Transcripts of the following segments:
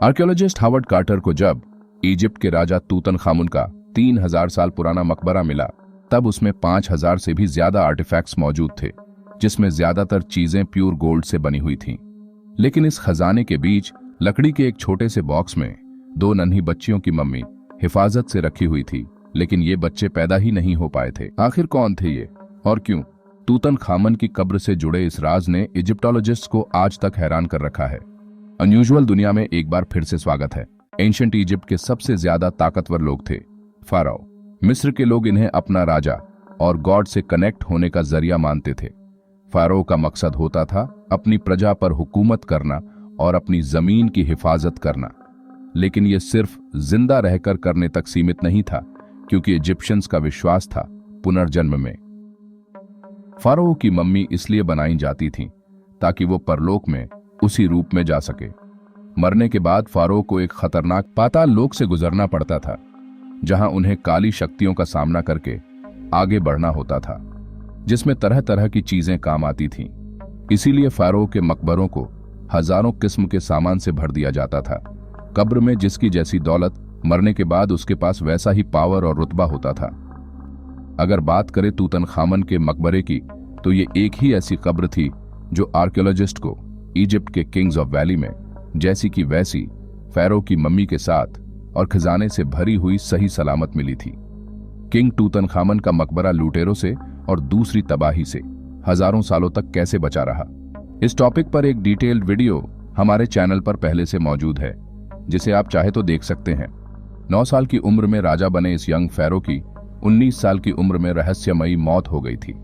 Archaeologist Howard quarter को जब Egypt के राजा तूतनखामुन का 3000 साल पुराना मकबरा मिला, तब उसमें 5000 से भी ज्यादा आर्टिफैक्ट्स मौजूद थे, जिसमें ज्यादातर चीजें प्योर गोल्ड से बनी हुई थीं। लेकिन इस खजाने के बीच लकड़ी के एक छोटे से बॉक्स में 2 नन्ही बच्चियों की मम्मी हिफाजत से रखी हुई थी, लेकिन ये बच्चे पैदा ही नहीं हो पाए थे। आखिर कौन थे ये और क्यों? तूतनखामन की कब्र से जुड़े इस राज ने इजिप्टोलॉजिस्ट को आज तक हैरान कर रखा है। अनयूजुअल दुनिया में एक बार फिर से स्वागत है। एंशिएंट इजिप्ट के सबसे ज्यादा ताकतवर लोग थे फाराओ। मिस्र के लोग इन्हें अपना राजा और गॉड से कनेक्ट होने का जरिया मानते थे। फाराओ का मकसद होता था अपनी प्रजा पर हुकूमत करना और अपनी जमीन की हिफाजत करना। लेकिन यह सिर्फ जिंदा रहकर करने तक सीमित नहीं था, क्योंकि इजिप्शियंस का विश्वास था पुनर्जन्म में। फाराओ की मम्मी इसलिए बनाई जाती थी ताकि वो परलोक में उसी रूप में जा सके। मरने के बाद फाराओ को एक खतरनाक पाताल लोक से गुजरना पड़ता था, जहां उन्हें काली शक्तियों का सामना करके आगे बढ़ना होता था, जिसमें तरह तरह की चीजें काम आती थीं। इसीलिए फाराओ के मकबरों को हजारों किस्म के सामान से भर दिया जाता था। कब्र में जिसकी जैसी दौलत, मरने के बाद उसके पास वैसा ही पावर और रुतबा होता था। अगर बात करें तूतनखामन के मकबरे की, तो ये एक ही ऐसी कब्र थी जो आर्कियोलॉजिस्ट को इजिप्ट के किंग्स ऑफ वैली में जैसी की वैसी फाराओ की मम्मी के साथ और खजाने से भरी हुई सही सलामत मिली थी। किंग तूतनखामन का मकबरा लुटेरों से और दूसरी तबाही से हजारों सालों तक कैसे बचा रहा, इस टॉपिक पर एक डिटेल्ड वीडियो हमारे चैनल पर पहले से मौजूद है, जिसे आप चाहे तो देख सकते हैं। 9 साल की उम्र में राजा बने इस यंग फाराओ की 19 साल की उम्र में रहस्यमयी मौत हो गई थी।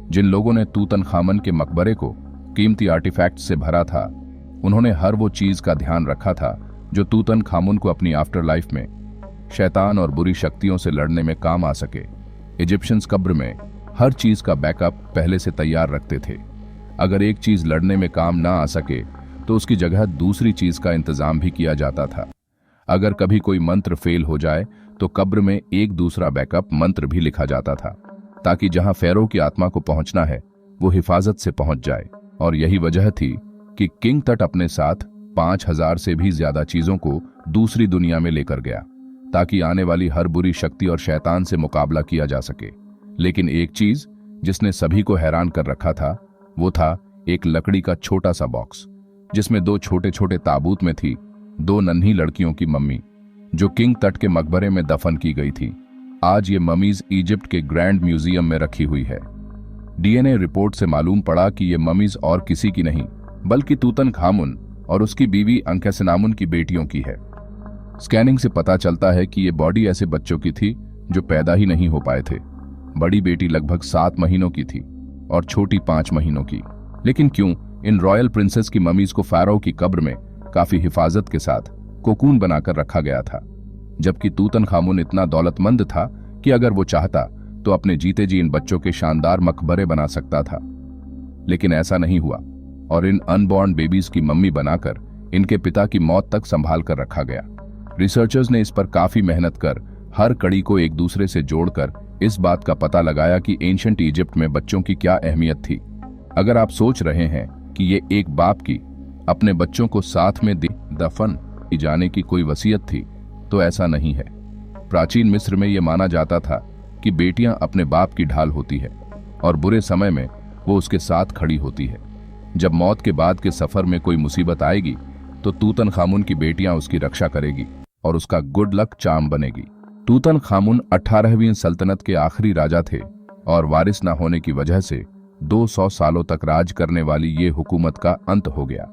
जिन लोगों ने तूतनखामन के मकबरे को कीमती आर्टिफैक्ट से भरा था, उन्होंने हर वो चीज का ध्यान रखा था जो तूतनखामुन को अपनी आफ्टर लाइफ में शैतान और बुरी शक्तियों से लड़ने में काम आ सके। इजिप्शियंस कब्र में हर चीज का बैकअप पहले से तैयार रखते थे। अगर एक चीज लड़ने में काम ना आ सके तो उसकी जगह दूसरी चीज का इंतजाम भी किया जाता था। अगर कभी कोई मंत्र फेल हो जाए तो कब्र में एक दूसरा बैकअप मंत्र भी लिखा जाता था, ताकि जहां फाराओ की आत्मा को पहुंचना है वो हिफाजत से पहुंच जाए। और यही वजह थी कि किंग तट अपने साथ 5000 से भी ज्यादा चीजों को दूसरी दुनिया में लेकर गया, ताकि आने वाली हर बुरी शक्ति और शैतान से मुकाबला किया जा सके। लेकिन एक चीज जिसने सभी को हैरान कर रखा था, वो था एक लकड़ी का छोटा सा बॉक्स, जिसमें 2 छोटे छोटे ताबूत में थी 2 नन्ही लड़कियों की मम्मी, जो किंग तट के मकबरे में दफन की गई थी। आज ये ममीज इजिप्ट के ग्रैंड म्यूजियम में रखी हुई है। डीएनए रिपोर्ट से मालूम पड़ा कि ये ममीज और किसी की नहीं, बल्कि तूतनखामुन और उसकी बीवी अंकेसेनामुन की बेटियों की है। स्कैनिंग से पता चलता है कि ये बॉडी ऐसे बच्चों की थी जो पैदा ही नहीं हो पाए थे। बड़ी बेटी लगभग 7 महीनों की थी और छोटी 5 महीनों की। लेकिन क्यों इन रॉयल प्रिंसेस की ममीज को फाराओ की कब्र में काफी हिफाजत के साथ कोकून बनाकर रखा गया था, जबकि तूतनखामुन इतना दौलतमंद था कि अगर वो चाहता तो अपने जीते जी इन बच्चों के शानदार मकबरे बना सकता था। लेकिन ऐसा नहीं हुआ और इन अनबॉर्न बेबीज की मम्मी बनाकर इनके पिता की मौत तक संभाल कर रखा गया। रिसर्चर्स ने इस पर काफी मेहनत कर हर कड़ी को एक दूसरे से जोड़कर इस बात का पता लगाया कि एंशिएंट इजिप्ट में बच्चों की क्या अहमियत थी। अगर आप सोच रहे हैं कि ये एक बाप की अपने बच्चों को साथ में दफन की जाने की कोई वसीयत थी, तो ऐसा नहीं है। प्राचीन मिस्र में यह माना जाता था कि बेटियां अपने बाप की ढाल होती है और बुरे समय में वो उसके साथ खड़ी होती है। जब मौत के बाद के सफर में कोई मुसीबत आएगी तो तूतनखामुन की बेटियां उसकी रक्षा करेगी और उसका गुड लक चार्म बनेगी। तूतनखामुन 18वीं सल्तनत के आखिरी राजा थे और वारिस न होने की वजह से 200 सालों तक राज करने वाली ये हुकूमत का अंत हो गया।